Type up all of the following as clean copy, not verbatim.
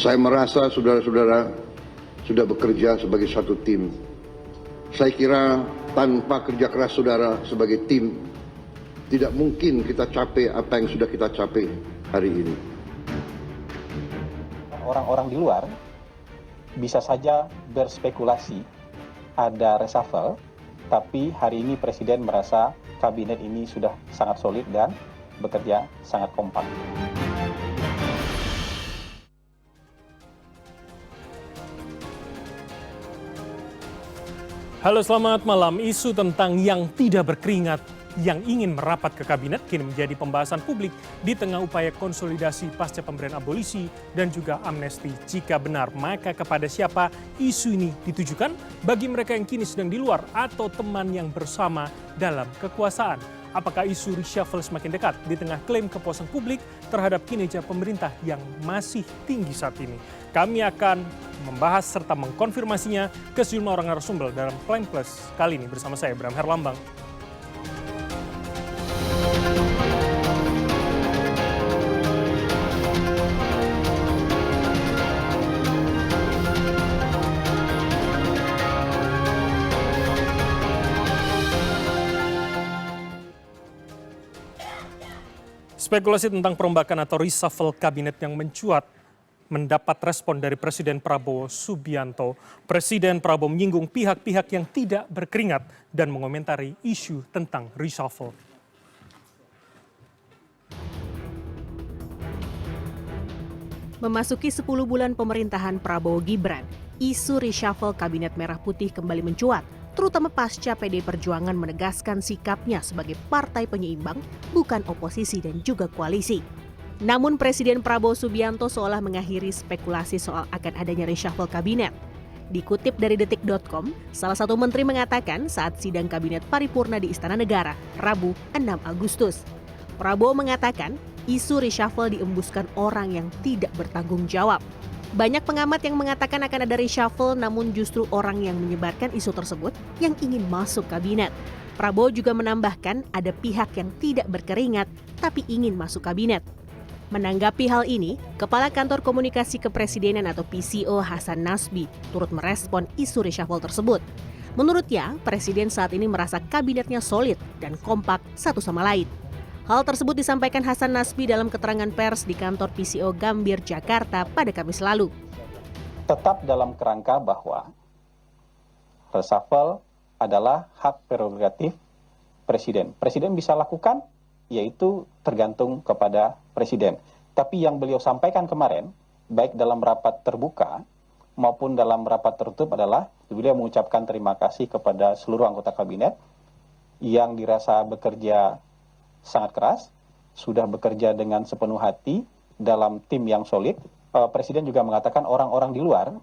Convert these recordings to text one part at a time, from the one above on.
Saya merasa saudara-saudara sudah bekerja sebagai satu tim. Saya kira tanpa kerja keras saudara sebagai tim, tidak mungkin kita capai apa yang sudah kita capai hari ini. Orang-orang di luar bisa saja berspekulasi ada reshuffle, tapi hari ini Presiden merasa kabinet ini sudah sangat solid dan bekerja sangat kompak. Halo, selamat malam. Isu tentang yang tidak berkeringat yang ingin merapat ke kabinet kini menjadi pembahasan publik di tengah upaya konsolidasi pasca pemberian abolisi dan juga amnesti. Jika benar, maka kepada siapa isu ini ditujukan? Bagi mereka yang kini sedang di luar atau teman yang bersama dalam kekuasaan? Apakah isu reshuffle semakin dekat di tengah klaim kepuasan publik terhadap kinerja pemerintah yang masih tinggi saat ini? Kami akan membahas serta mengkonfirmasinya ke sejumlah orang narasumber dalam Prime Plus kali ini bersama saya, Bram Herlambang. Spekulasi tentang perombakan atau reshuffle kabinet yang mencuat mendapat respon dari Presiden Prabowo Subianto. Presiden Prabowo menyinggung pihak-pihak yang tidak berkeringat dan mengomentari isu tentang reshuffle. Memasuki 10 bulan pemerintahan Prabowo Gibran, isu reshuffle Kabinet Merah Putih kembali mencuat, terutama pasca PD Perjuangan menegaskan sikapnya sebagai partai penyeimbang, bukan oposisi dan juga koalisi. Namun Presiden Prabowo Subianto seolah mengakhiri spekulasi soal akan adanya reshuffle kabinet. Dikutip dari detik.com, salah satu menteri mengatakan saat sidang kabinet paripurna di Istana Negara, Rabu 6 Agustus. Prabowo mengatakan isu reshuffle diembuskan orang yang tidak bertanggung jawab. Banyak pengamat yang mengatakan akan ada reshuffle, namun justru orang yang menyebarkan isu tersebut yang ingin masuk kabinet. Prabowo juga menambahkan ada pihak yang tidak berkeringat tapi ingin masuk kabinet. Menanggapi hal ini, Kepala Kantor Komunikasi Kepresidenan atau PCO Hasan Nasbi turut merespon isu reshuffle tersebut. Menurutnya, Presiden saat ini merasa kabinetnya solid dan kompak satu sama lain. Hal tersebut disampaikan Hasan Nasbi dalam keterangan pers di kantor PCO Gambir, Jakarta pada Kamis lalu. Tetap dalam kerangka bahwa reshuffle adalah hak prerogatif Presiden. Presiden bisa lakukan, yaitu tergantung kepada Presiden. Tapi yang beliau sampaikan kemarin, baik dalam rapat terbuka maupun dalam rapat tertutup adalah beliau mengucapkan terima kasih kepada seluruh anggota kabinet yang dirasa bekerja sangat keras, sudah bekerja dengan sepenuh hati dalam tim yang solid. Presiden juga mengatakan orang-orang di luar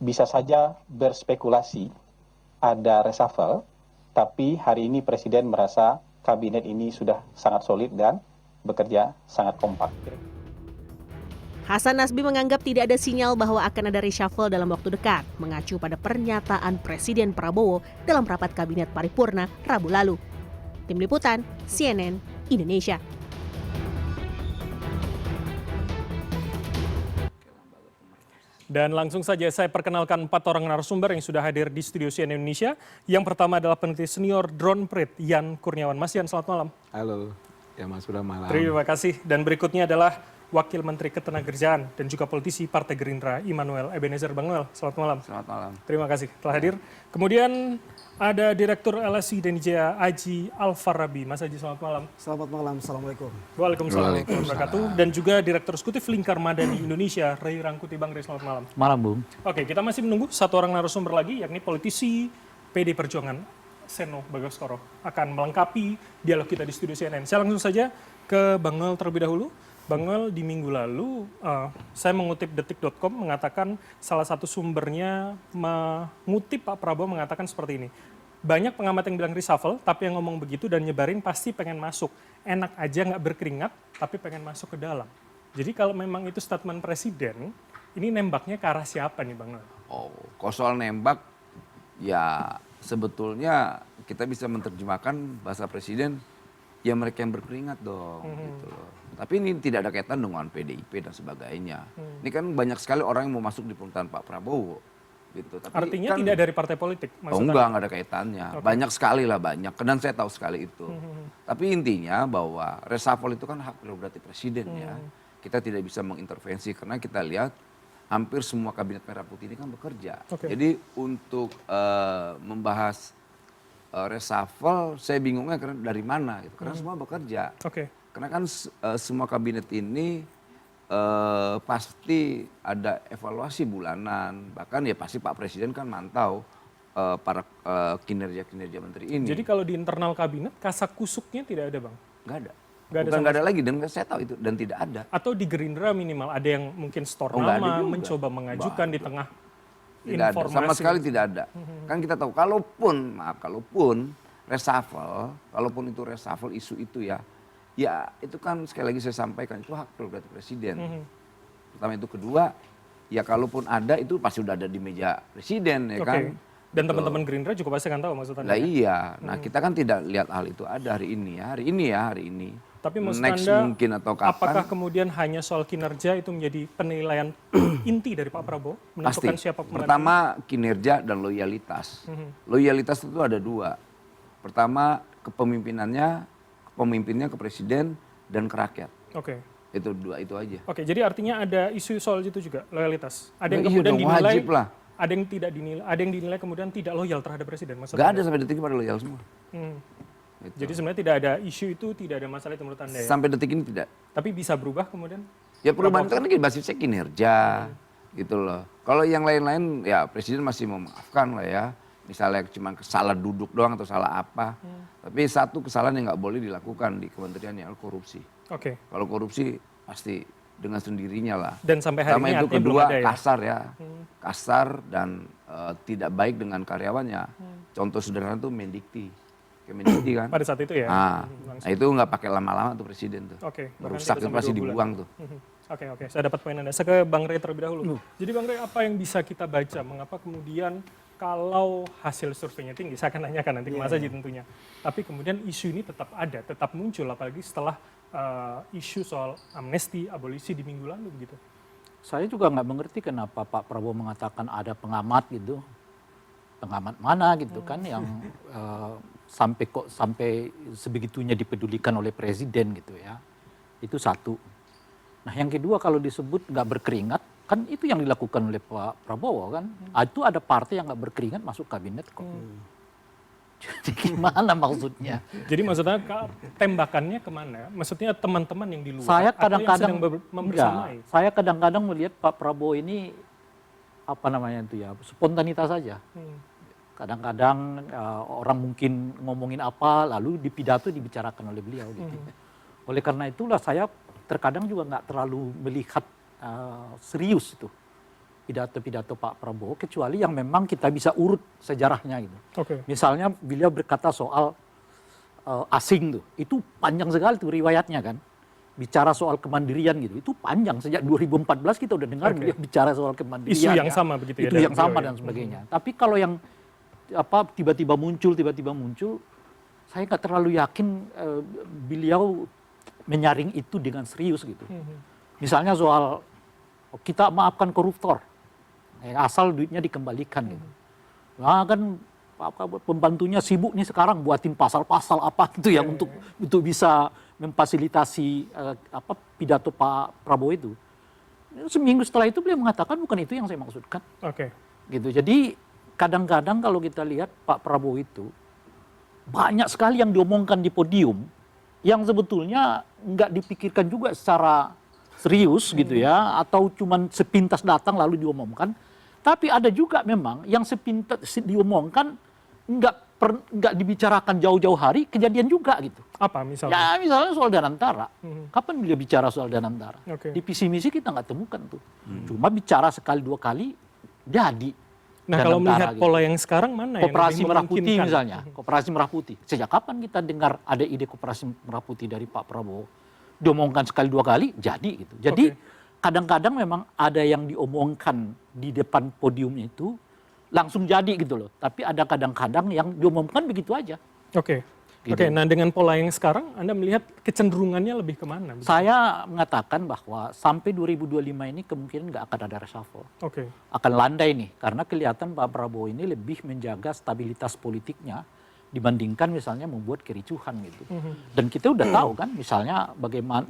bisa saja berspekulasi ada reshuffle, tapi hari ini Presiden merasa kabinet ini sudah sangat solid dan bekerja sangat kompak. Hasan Nasbi menganggap tidak ada sinyal bahwa akan ada reshuffle dalam waktu dekat, mengacu pada pernyataan Presiden Prabowo dalam rapat kabinet paripurna Rabu lalu. Tim Liputan, CNN, Indonesia. Dan langsung saja saya perkenalkan 4 orang narasumber yang sudah hadir di studio CNN Indonesia. Yang pertama adalah peneliti senior Drone Prit, Yan Kurniawan. Mas Yan, selamat malam. Halo, ya Mas, sudah malam. Terima kasih. Dan berikutnya adalah Wakil Menteri Ketenagakerjaan dan juga politisi Partai Gerindra, Immanuel Ebenezer. Bang Noel, selamat malam. Selamat malam. Terima kasih telah hadir. Kemudian ada Direktur LSI Denijaya Aji Alfarabi. Mas Aji, selamat malam. Selamat malam, Assalamualaikum. Waalaikumsalam warahmatullahi wabarakatuh. Dan juga Direktur Eksekutif Lingkar Madani Indonesia, Ray Rangkuti. Bang Ray, selamat malam. Malam, Bung. Oke, kita masih menunggu satu orang narasumber lagi, yakni politisi PD Perjuangan, Seno Bagoskoro, akan melengkapi dialog kita di studio CNN. Saya langsung saja ke Bang Noel terlebih dahulu. Bang Noel, di minggu lalu saya mengutip detik.com mengatakan salah satu sumbernya mengutip Pak Prabowo mengatakan seperti ini. Banyak pengamat yang bilang reshuffle, tapi yang ngomong begitu dan nyebarin pasti pengen masuk. Enak aja nggak berkeringat, tapi pengen masuk ke dalam. Jadi kalau memang itu statement Presiden, ini nembaknya ke arah siapa nih Bang Noel? Oh, kalau soal nembak, ya sebetulnya kita bisa menerjemahkan bahasa Presiden ya mereka yang berkeringat dong gitu loh. Tapi ini tidak ada kaitan dengan PDIP dan sebagainya. Ini kan banyak sekali orang yang mau masuk di pemerintahan Pak Prabowo gitu. Tapi Artinya kan, tidak dari partai politik oh maksudnya? enggak ada kaitannya. Banyak sekali lah, banyak. Dan saya tahu sekali itu. Tapi intinya bahwa reshuffle itu kan hak prerogatif presiden ya. Kita tidak bisa mengintervensi karena kita lihat hampir semua kabinet merah putih ini kan bekerja. Jadi untuk membahas reshuffle saya bingungnya karena dari mana gitu. Karena semua bekerja. Karena kan semua kabinet ini pasti ada evaluasi bulanan. Bahkan ya pasti Pak Presiden kan mantau para kinerja-kinerja menteri ini. Jadi kalau di internal kabinet kasak kusuknya tidak ada, Bang? Nggak ada. Bukan Nggak ada lagi dan saya tahu itu dan tidak ada. Atau di Gerindra minimal ada yang mungkin store nggak ada nama, juga. mencoba mengajukan di tengah Tidak ada, informasi. sama sekali tidak ada. Kan kita tahu kalaupun reshuffle, kalaupun itu reshuffle isu itu ya itu kan sekali lagi saya sampaikan itu hak prerogatif presiden. Pertama itu, kedua ya kalaupun ada itu pasti sudah ada di meja presiden ya kan. Dan teman-teman Gerindra juga pasti akan tahu maksudnya. Nah iya, nah kita kan tidak lihat hal itu ada hari ini. Tapi maksud Next Anda, mungkin atau kapan? apakah kemudian hanya soal kinerja itu menjadi penilaian inti dari Pak Prabowo? Menentukan Pasti. siapa pemenang? Pertama kinerja dan loyalitas. Loyalitas itu ada dua. Pertama pemimpinnya ke presiden dan ke rakyat. Itu dua itu aja. Jadi artinya ada isu soal itu juga, loyalitas. Ada yang Iya kemudian dong, dinilai, wajib lah. ada yang tidak dinilai, ada yang dinilai kemudian tidak loyal terhadap presiden. Maksudnya Gak ada sampai detik ini pada loyal semua. Gitu. Jadi sebenarnya tidak ada isu itu, tidak ada masalah itu menurut Anda ya? Sampai detik ini tidak. Tapi bisa berubah kemudian? Ya perubahan itu kan basisnya kinerja gitu loh. Kalau yang lain-lain ya presiden masih memaafkan lah ya. Misalnya cuma salah duduk doang atau salah apa. Tapi satu kesalahan yang nggak boleh dilakukan di kementerian yang korupsi. Kalau korupsi pasti dengan sendirinya lah. Dan sampai hari ini itu artinya kedua belum ada ya? kasar ya. Kasar dan tidak baik dengan karyawannya. Contoh sederhana tuh Mendikti. Kemendikti kan. Pada saat itu ya? Nah itu nggak pakai lama-lama tuh presiden tuh. Merusak itu pasti dibuang tuh. Oke, saya dapat poin Anda. Saya ke Bang Rey terlebih dahulu. Jadi Bang Rey, apa yang bisa kita baca? Mengapa kemudian kalau hasil surveinya tinggi, saya akan nanyakan nanti ke Mas Haji tentunya. Tapi kemudian isu ini tetap ada, tetap muncul, apalagi setelah isu soal amnesti, abolisi di minggu lalu begitu. Saya juga nggak mengerti kenapa Pak Prabowo mengatakan ada pengamat gitu. Pengamat mana gitu kan yang sampai sebegitunya dipedulikan oleh presiden gitu ya. Itu satu. Nah yang kedua kalau disebut nggak berkeringat, kan itu yang dilakukan oleh Pak Prabowo kan. Itu ada partai yang nggak berkeringat masuk kabinet kok. Jadi gimana maksudnya? Jadi maksudnya tembakannya kemana? Maksudnya teman-teman yang di luar Saya atau yang kadang-kadang sedang membersamai? Saya kadang-kadang melihat Pak Prabowo ini apa namanya itu ya, spontanitas saja. Kadang-kadang orang mungkin ngomongin apa lalu di pidato dibicarakan oleh beliau gitu. Oleh karena itulah saya terkadang juga nggak terlalu melihat serius itu pidato-pidato Pak Prabowo kecuali yang memang kita bisa urut sejarahnya gitu. Misalnya beliau berkata soal asing tuh, itu panjang sekali tuh riwayatnya kan. Bicara soal kemandirian gitu, itu panjang sejak 2014 kita udah dengar beliau bicara soal kemandirian. Isu yang sama begitu ya. Itu yang sama dan sebagainya. Tapi kalau yang tiba-tiba muncul, saya nggak terlalu yakin beliau menyaring itu dengan serius gitu. Misalnya soal kita maafkan koruptor, asal duitnya dikembalikan gitu. Nah kan pembantunya sibuk nih sekarang buatin pasal-pasal apa gitu yang untuk bisa memfasilitasi pidato Pak Prabowo itu. Seminggu setelah itu beliau mengatakan bukan itu yang saya maksudkan. Gitu. Jadi kadang-kadang kalau kita lihat Pak Prabowo itu banyak sekali yang diomongkan di podium yang sebetulnya nggak dipikirkan juga secara serius gitu ya, atau cuman sepintas datang lalu diomongkan. Tapi ada juga memang yang sepintas diomongkan nggak dibicarakan jauh-jauh hari, kejadian juga gitu. Apa misalnya? Ya misalnya soal Danantara. Kapan beliau bicara soal Danantara? Di visi misi kita nggak temukan tuh. Cuma bicara sekali dua kali jadi. Nah kalau melihat pola yang sekarang mana Koperasi yang Merah Putih memungkinkan? misalnya, Koperasi Merah Putih. Sejak kapan kita dengar ada ide Koperasi Merah Putih dari Pak Prabowo? Diomongkan sekali dua kali, jadi gitu. Jadi kadang-kadang memang ada yang diomongkan di depan podiumnya itu langsung jadi gitu loh. Tapi ada kadang-kadang yang diomongkan begitu aja. Oke, nah dengan pola yang sekarang, Anda melihat kecenderungannya lebih kemana? Saya mengatakan bahwa sampai 2025 ini kemungkinan nggak akan ada reshuffle. Oke. Akan landai nih, karena kelihatan Pak Prabowo ini lebih menjaga stabilitas politiknya dibandingkan misalnya membuat kericuhan gitu. Dan kita udah tahu kan, misalnya bagaimana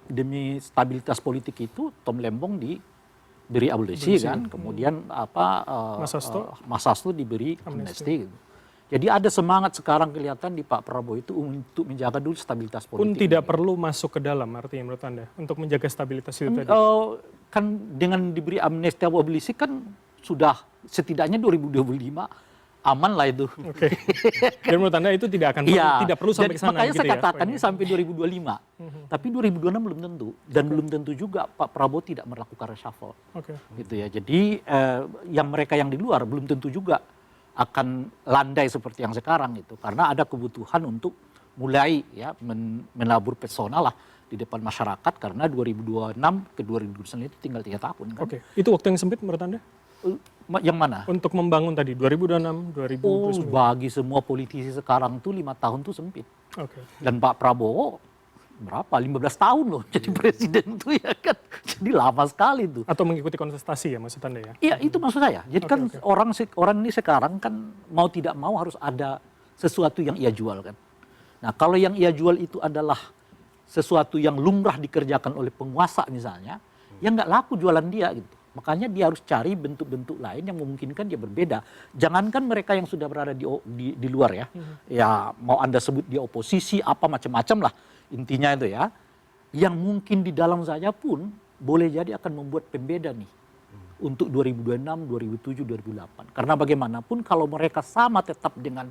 demi stabilitas politik itu Tom Lembong diberi abolisi kan, kemudian Mas Hasto diberi amnesti gitu. Jadi ada semangat sekarang kelihatan di Pak Prabowo itu untuk menjaga dulu stabilitas politik. Pun tidak perlu masuk ke dalam, artinya menurut Anda, untuk menjaga stabilitas itu tadi? Kan dengan diberi amnesti atau abolisi kan sudah setidaknya 2025 aman lah itu. Oke. Dan menurut Anda itu tidak akan tidak perlu sampai ke sana makanya gitu saya ya? katakan ini sampai 2025. Tapi 2026 belum tentu. Dan belum tentu juga Pak Prabowo tidak melakukan reshuffle. Oke. Gitu ya. Jadi yang mereka yang di luar belum tentu juga akan landai seperti yang sekarang gitu. Karena ada kebutuhan untuk mulai ya menabur pesona lah di depan masyarakat karena 2026 ke 2029 itu tinggal 3 tahun kan. Oke. Itu waktu yang sempit menurut Anda? Yang mana? Untuk membangun tadi 2026, 2029. Bagi semua politisi sekarang tuh 5 tahun tuh sempit. Oke. Dan Pak Prabowo berapa? 15 tahun loh jadi presiden tuh ya kan. Jadi lama sekali tuh. Atau mengikuti kontestasi ya maksud Anda ya? Iya itu maksud saya. Jadi kan orang ini sekarang kan mau tidak mau harus ada sesuatu yang ia jual kan. Nah kalau yang ia jual itu adalah sesuatu yang lumrah dikerjakan oleh penguasa misalnya, ya nggak laku jualan dia gitu. Makanya dia harus cari bentuk-bentuk lain yang memungkinkan dia berbeda. Jangankan mereka yang sudah berada di luar ya. Ya mau Anda sebut dia oposisi apa macam-macam lah. Intinya itu ya. Yang mungkin di dalam saja pun boleh jadi akan membuat pembeda nih. Untuk 2026, 2007, 2008. Karena bagaimanapun kalau mereka sama tetap dengan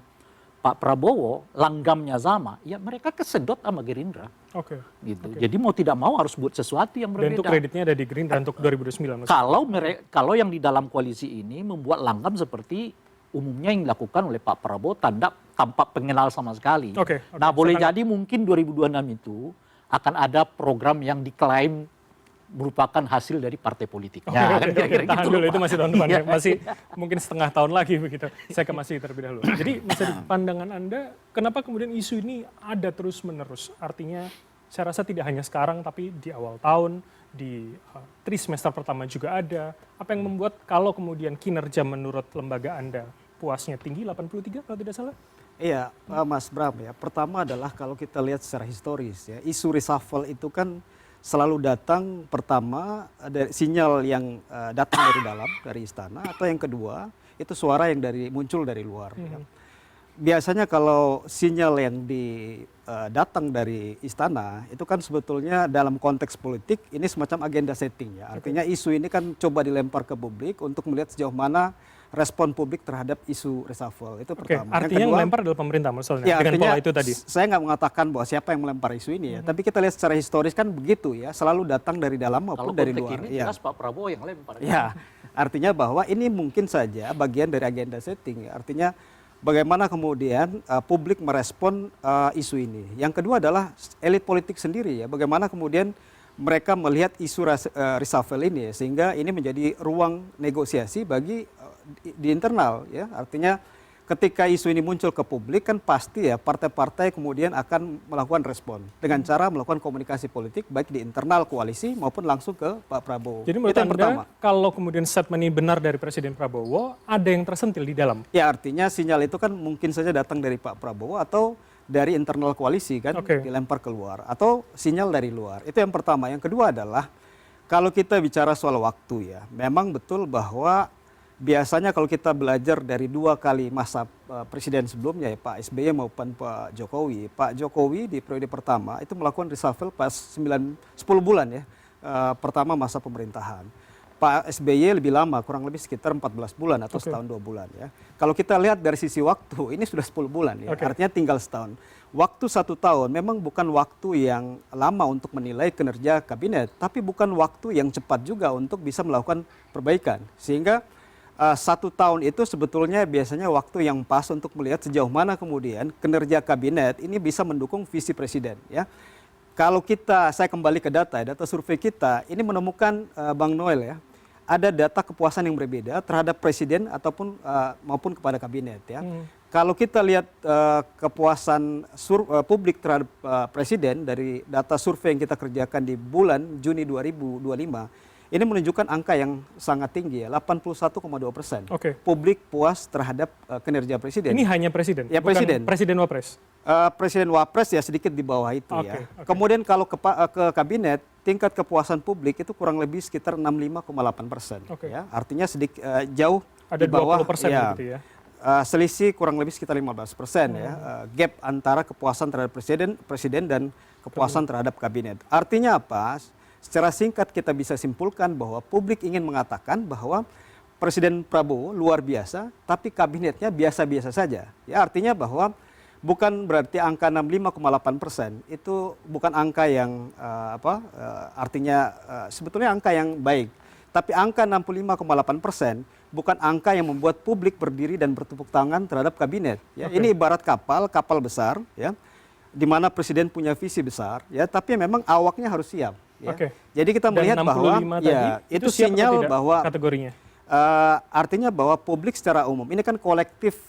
Pak Prabowo, langgamnya sama, ya mereka kesedot sama Gerindra. Oke. Gitu. Jadi mau tidak mau harus buat sesuatu yang berbeda. Dan itu kreditnya ada di Gerindra untuk 2029. Kalau yang di dalam koalisi ini membuat langgam seperti umumnya yang dilakukan oleh Pak Prabowo tanpa pengenal sama sekali. Nah boleh jadi mungkin 2026 itu akan ada program yang diklaim merupakan hasil dari partai politiknya. Tahan dulu, itu masih tahun depan ya. Masih mungkin setengah tahun lagi begitu. Saya ke Mas terlebih dahulu. Jadi di pandangan Anda, kenapa kemudian isu ini ada terus menerus? Artinya saya rasa tidak hanya sekarang tapi di awal tahun, di trimester pertama juga ada. Apa yang membuat kalau kemudian kinerja menurut lembaga Anda puasnya tinggi 83 kalau tidak salah? Iya, Mas Bram ya. Pertama adalah kalau kita lihat secara historis ya, isu reshuffle itu kan selalu datang pertama dari sinyal yang datang dari dalam, dari istana, atau yang kedua itu suara yang muncul dari luar. Ya. Biasanya kalau sinyal yang datang dari istana itu kan sebetulnya dalam konteks politik ini semacam agenda setting ya. Artinya isu ini kan coba dilempar ke publik untuk melihat sejauh mana respon publik terhadap isu reshuffle. Itu pertama. Artinya yang melempar adalah pemerintah maksudnya ya, dengan pola itu tadi. Saya nggak mengatakan bahwa siapa yang melempar isu ini ya, tapi kita lihat secara historis kan begitu ya, selalu datang dari dalam maupun dari luar. Ini jelas Pak Prabowo yang lempar. Ya, artinya bahwa ini mungkin saja bagian dari agenda setting ya. Artinya bagaimana kemudian publik merespon isu ini. Yang kedua adalah elit politik sendiri ya, bagaimana kemudian mereka melihat isu reshuffle ini ya, sehingga ini menjadi ruang negosiasi bagi di internal ya. Artinya ketika isu ini muncul ke publik kan pasti ya partai-partai kemudian akan melakukan respon dengan cara melakukan komunikasi politik baik di internal koalisi maupun langsung ke Pak Prabowo. Jadi menurut Anda kalau kemudian statement ini benar dari Presiden Prabowo, ada yang tersentil di dalam? Ya artinya sinyal itu kan mungkin saja datang dari Pak Prabowo atau dari internal koalisi kan dilempar keluar atau sinyal dari luar. Itu yang pertama. Yang kedua adalah kalau kita bicara soal waktu ya, memang betul bahwa biasanya kalau kita belajar dari 2 kali masa presiden sebelumnya ya Pak SBY maupun Pak Jokowi di periode pertama itu melakukan reshuffle pas 10 bulan ya pertama masa pemerintahan. Pak SBY lebih lama, kurang lebih sekitar 14 bulan atau setahun 2 bulan ya. Kalau kita lihat dari sisi waktu, ini sudah 10 bulan ya, artinya tinggal setahun. Waktu 1 tahun memang bukan waktu yang lama untuk menilai kinerja kabinet, tapi bukan waktu yang cepat juga untuk bisa melakukan perbaikan. Sehingga 1 tahun itu sebetulnya biasanya waktu yang pas untuk melihat sejauh mana kemudian kinerja kabinet ini bisa mendukung visi presiden ya. Kalau saya kembali ke data survei kita, ini menemukan Bang Noel ya, ada data kepuasan yang berbeda terhadap presiden ataupun maupun kepada kabinet ya. kalau kita lihat kepuasan publik terhadap presiden dari data survei yang kita kerjakan di bulan Juni 2025, ini menunjukkan angka yang sangat tinggi ya, 81,2%. Publik puas terhadap kinerja presiden. Ini hanya presiden? Ya, bukan presiden wapres? Presiden wapres ya sedikit di bawah itu ya. Kemudian kalau ke kabinet, tingkat kepuasan publik itu kurang lebih sekitar 65,8%. Ya. Artinya jauh ada di bawah 20% ya. Gitu ya. Selisih kurang lebih sekitar 15% ya, gap antara kepuasan terhadap presiden dan kepuasan terhadap kabinet. Artinya apa? Secara singkat kita bisa simpulkan bahwa publik ingin mengatakan bahwa Presiden Prabowo luar biasa, tapi kabinetnya biasa-biasa saja. Ya, artinya bahwa bukan berarti angka 65,8% itu bukan angka yang artinya sebetulnya angka yang baik. Tapi angka 65,8% bukan angka yang membuat publik berdiri dan bertepuk tangan terhadap kabinet. Ya. Ini ibarat kapal besar, ya, di mana presiden punya visi besar, ya, tapi memang awaknya harus siap. Ya. Jadi kita melihat bahwa ya, itu sinyal bahwa kategorinya. Artinya bahwa publik secara umum ini kan kolektif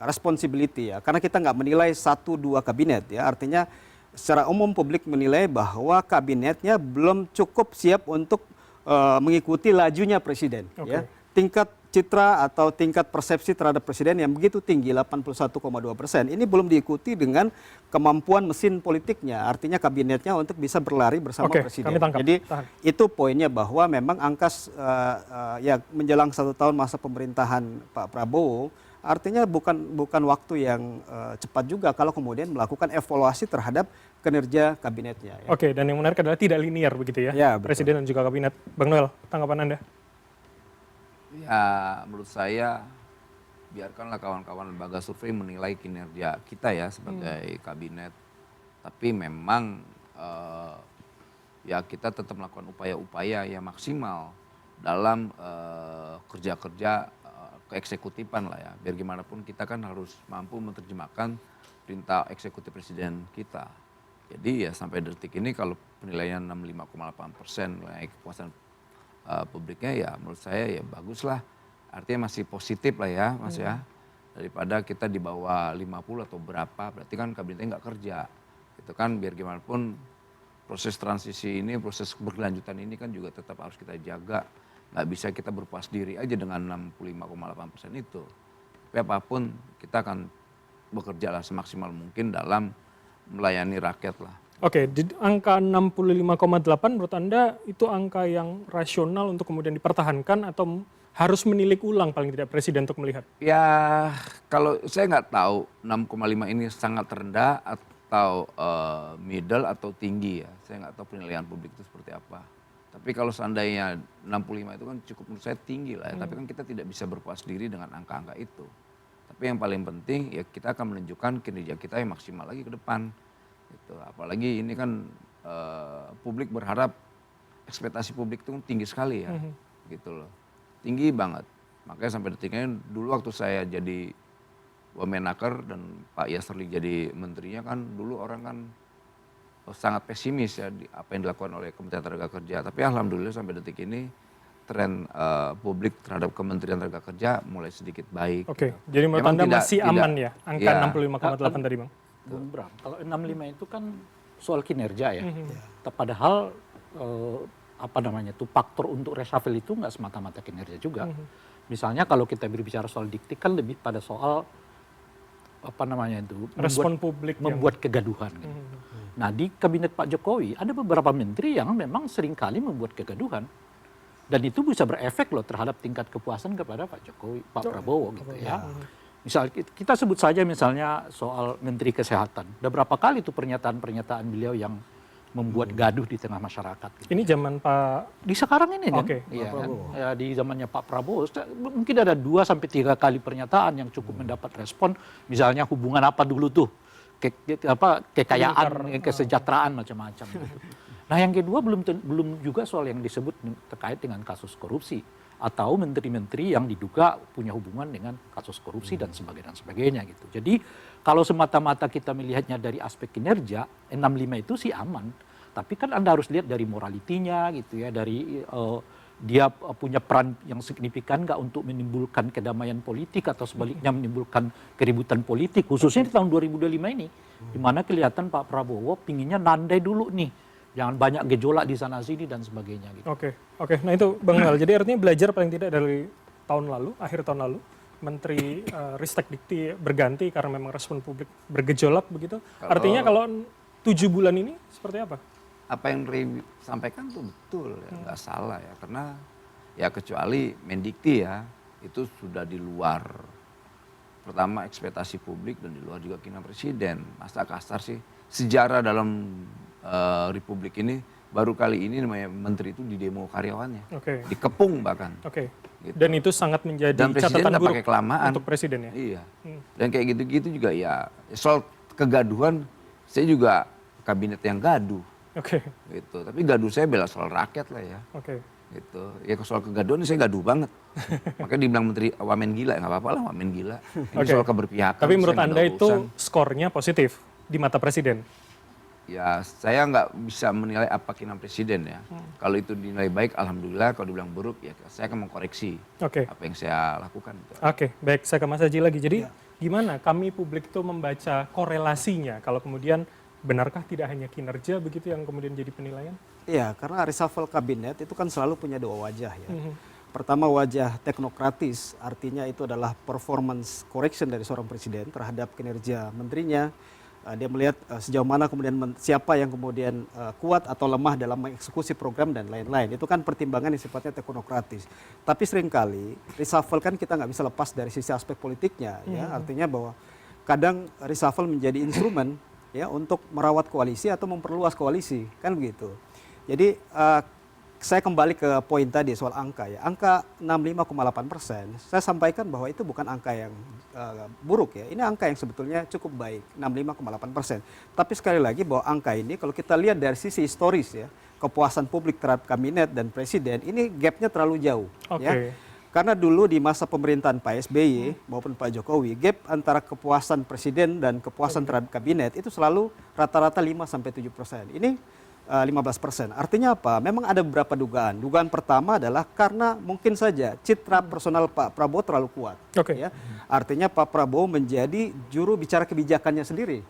responsibility ya, karena kita nggak menilai 1-2 kabinet ya, artinya secara umum publik menilai bahwa kabinetnya belum cukup siap untuk mengikuti lajunya presiden. Ya. Tingkat citra atau tingkat persepsi terhadap presiden yang begitu tinggi 81,2%, ini belum diikuti dengan kemampuan mesin politiknya, artinya kabinetnya untuk bisa berlari bersama presiden. Jadi itu poinnya bahwa memang angka ya menjelang 1 tahun masa pemerintahan Pak Prabowo, artinya bukan waktu yang cepat juga kalau kemudian melakukan evaluasi terhadap kinerja kabinetnya. Ya. Dan yang menarik adalah tidak linear begitu ya, presiden dan juga kabinet. Bang Noel, tanggapan Anda? Ya, menurut saya biarkanlah kawan-kawan lembaga survei menilai kinerja kita ya sebagai kabinet. Tapi memang ya kita tetap melakukan upaya-upaya yang maksimal dalam kerja-kerja keeksekutifan lah ya. Biar gimana pun kita kan harus mampu menerjemahkan perintah eksekutif presiden kita. Jadi ya sampai detik ini kalau penilaian 65,8% mengenai kepuasan publiknya ya menurut saya ya bagus lah. Artinya masih positif lah ya Mas ya. Daripada kita di bawah 50 atau berapa, berarti kan kabinetnya nggak kerja. Itu kan biar gimana pun proses transisi ini, proses berkelanjutan ini kan juga tetap harus kita jaga. Nggak bisa kita berpuas diri aja dengan 65,8% itu. Tapi apapun kita akan bekerja lah semaksimal mungkin dalam melayani rakyat lah. Di angka 65,8 menurut Anda itu angka yang rasional untuk kemudian dipertahankan atau harus menilik ulang paling tidak presiden untuk melihat? Ya kalau saya nggak tahu 6,5 ini sangat rendah atau middle atau tinggi ya. Saya nggak tahu penilaian publik itu seperti apa. Tapi kalau seandainya 65 itu kan cukup menurut saya tinggi lah ya. Tapi kan kita tidak bisa berpuas diri dengan angka-angka itu. Tapi yang paling penting ya kita akan menunjukkan kinerja kita yang maksimal lagi ke depan. Gitu. Apalagi ini kan publik berharap, ekspektasi publik itu tinggi sekali ya. Gitu loh. Tinggi banget. Makanya sampai detik ini dulu waktu saya jadi Wamenaker dan Pak Yasserli jadi menterinya kan dulu orang kan sangat pesimis ya apa yang dilakukan oleh Kementerian Tenaga Kerja. Tapi alhamdulillah sampai detik ini tren publik terhadap Kementerian Tenaga Kerja mulai sedikit baik. Jadi menurut Anda masih aman ya angka 65,8 tadi Bang? Bung Bram, kalau 65 itu kan soal kinerja ya. Padahal faktor untuk reshuffle itu nggak semata-mata kinerja juga. Misalnya kalau kita berbicara soal dikti kan lebih pada soal respon publik membuat kegaduhan. Gitu. Nah di kabinet Pak Jokowi ada beberapa menteri yang memang seringkali membuat kegaduhan dan itu bisa berefek loh terhadap tingkat kepuasan kepada Pak Prabowo gitu ya. Misal kita sebut saja misalnya soal Menteri Kesehatan. Udah berapa kali itu pernyataan-pernyataan beliau yang membuat gaduh di tengah masyarakat. Gitu. Ini zaman Pak... Di sekarang ini kan? Ya, kan? Ya, di zamannya Pak Prabowo. Mungkin ada 2-3 kali pernyataan yang cukup mendapat respon. Misalnya hubungan apa dulu tuh. Kekayaan, kesejahteraan macam-macam. Gitu. Nah yang kedua belum juga soal yang disebut terkait dengan kasus korupsi. Atau menteri-menteri yang diduga punya hubungan dengan kasus korupsi dan sebagainya gitu. Jadi kalau semata-mata kita melihatnya dari aspek kinerja, 65 itu sih aman. Tapi kan Anda harus lihat dari moralitinya gitu ya, dari dia punya peran yang signifikan nggak untuk menimbulkan kedamaian politik atau sebaliknya menimbulkan keributan politik, khususnya di tahun 2025 ini, di mana kelihatan Pak Prabowo pinginnya nandai dulu nih, jangan banyak gejolak di sana sini dan sebagainya. Gitu. Oke. Nah itu Bang Noel, jadi artinya belajar paling tidak dari tahun lalu, akhir tahun lalu, Menteri Ristek Dikti berganti karena memang respon publik bergejolak begitu. Artinya kalau 7 bulan ini seperti apa? Apa yang Rey sampaikan tuh betul ya, nggak salah ya, karena ya kecuali Mendikti ya itu sudah di luar pertama ekspektasi publik dan di luar juga keinginan presiden. Masa kasar sih, sejarah dalam Republik ini baru kali ini namanya menteri itu di demo karyawannya, dikepung bahkan. Gitu. Dan itu sangat menjadi dan catatan buruk kelamaan untuk presiden ya. Iya. Dan kayak gitu-gitu juga ya soal kegaduhan, saya juga kabinet yang gaduh. Gitu. Tapi gaduh saya bela soal rakyat lah ya. Gitu. Ya soal kegaduhan saya gaduh banget. Makanya dibilang menteri wamen gila, nggak apa-apa lah wamen gila. Ini soal keberpihakan. Tapi menurut Anda itu skornya positif di mata presiden? Ya saya nggak bisa menilai apa kinerja presiden ya. Kalau itu dinilai baik, alhamdulillah. Kalau dibilang buruk, ya saya akan mengkoreksi apa yang saya lakukan. Baik, saya ke Mas Haji lagi. Jadi gimana kami publik itu membaca korelasinya kalau kemudian benarkah tidak hanya kinerja begitu yang kemudian jadi penilaian? Iya, karena reshuffle kabinet itu kan selalu punya dua wajah ya. Pertama wajah teknokratis, artinya itu adalah performance correction dari seorang presiden terhadap kinerja menterinya. Dia melihat sejauh mana kemudian siapa yang kemudian kuat atau lemah dalam mengeksekusi program dan lain-lain. Itu kan pertimbangan yang sifatnya teknokratis. Tapi seringkali reshuffle kan kita nggak bisa lepas dari sisi aspek politiknya. Ya. Artinya bahwa kadang reshuffle menjadi instrumen ya untuk merawat koalisi atau memperluas koalisi, kan begitu. Jadi saya kembali ke poin tadi soal angka ya. Angka 65,8%, saya sampaikan bahwa itu bukan angka yang buruk ya. Ini angka yang sebetulnya cukup baik, 65,8%. Tapi sekali lagi bahwa angka ini kalau kita lihat dari sisi historis ya, kepuasan publik terhadap kabinet dan presiden, ini gapnya terlalu jauh. Ya. Karena dulu di masa pemerintahan Pak SBY maupun Pak Jokowi, gap antara kepuasan presiden dan kepuasan terhadap kabinet itu selalu rata-rata 5-7%. Ini 15%. Artinya apa? Memang ada beberapa dugaan. Dugaan pertama adalah karena mungkin saja citra personal Pak Prabowo terlalu kuat. Ya. Artinya Pak Prabowo menjadi juru bicara kebijakannya sendiri.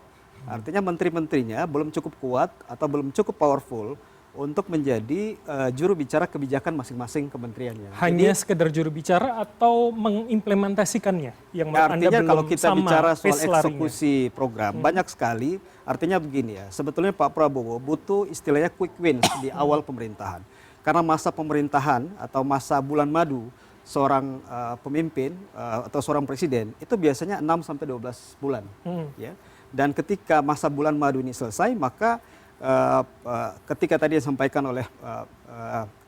Artinya menteri-menterinya belum cukup kuat atau belum cukup powerful untuk menjadi juru bicara kebijakan masing-masing kementeriannya. Hanya sekedar juru bicara atau mengimplementasikannya? Yang artinya kalau kita bicara soal eksekusi program, banyak sekali. Artinya begini ya, sebetulnya Pak Prabowo butuh istilahnya quick wins di awal pemerintahan. Karena masa pemerintahan atau masa bulan madu seorang pemimpin atau seorang presiden itu biasanya 6-12 bulan. Ya. Dan ketika masa bulan madu ini selesai, maka ketika tadi disampaikan oleh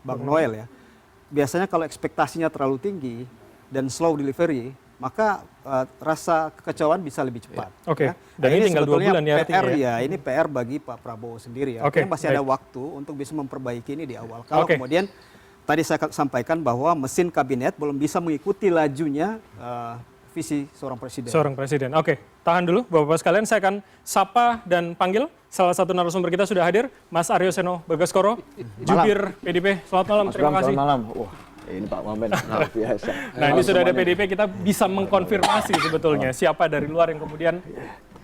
Bang Noel ya, biasanya kalau ekspektasinya terlalu tinggi dan slow delivery, maka rasa kekecewaan bisa lebih cepat. Ya. Dan ini tinggal 2 bulan ya PR ya, ini PR bagi Pak Prabowo sendiri ya. Masih ada waktu untuk bisa memperbaiki ini di awal. Kalau kemudian tadi saya sampaikan bahwa mesin kabinet belum bisa mengikuti lajunya visi seorang presiden. Tahan dulu Bapak-Bapak sekalian, saya akan sapa dan panggil salah satu narasumber kita sudah hadir, Mas Aryo Seno Bagaskoro, jubir PDIP. Selamat malam, terima kasih. Selamat malam. Wah, ini Pak Wamen luar biasa. Nah, ini sudah ada PDIP, kita bisa mengkonfirmasi sebetulnya siapa dari luar yang kemudian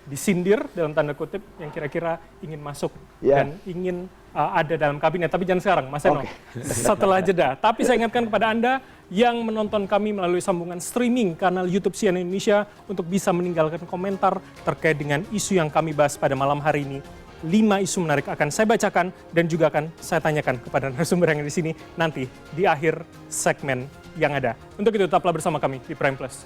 disindir dalam tanda kutip yang kira-kira ingin masuk dan ingin ada dalam kabinet. Tapi jangan sekarang, Mas Seno. Setelah jeda. Tapi saya ingatkan kepada Anda yang menonton kami melalui sambungan streaming kanal YouTube CNN Indonesia untuk bisa meninggalkan komentar terkait dengan isu yang kami bahas pada malam hari ini. 5 isu menarik akan saya bacakan dan juga akan saya tanyakan kepada narasumber yang di sini nanti di akhir segmen yang ada. Untuk itu tetaplah bersama kami di Prime Plus.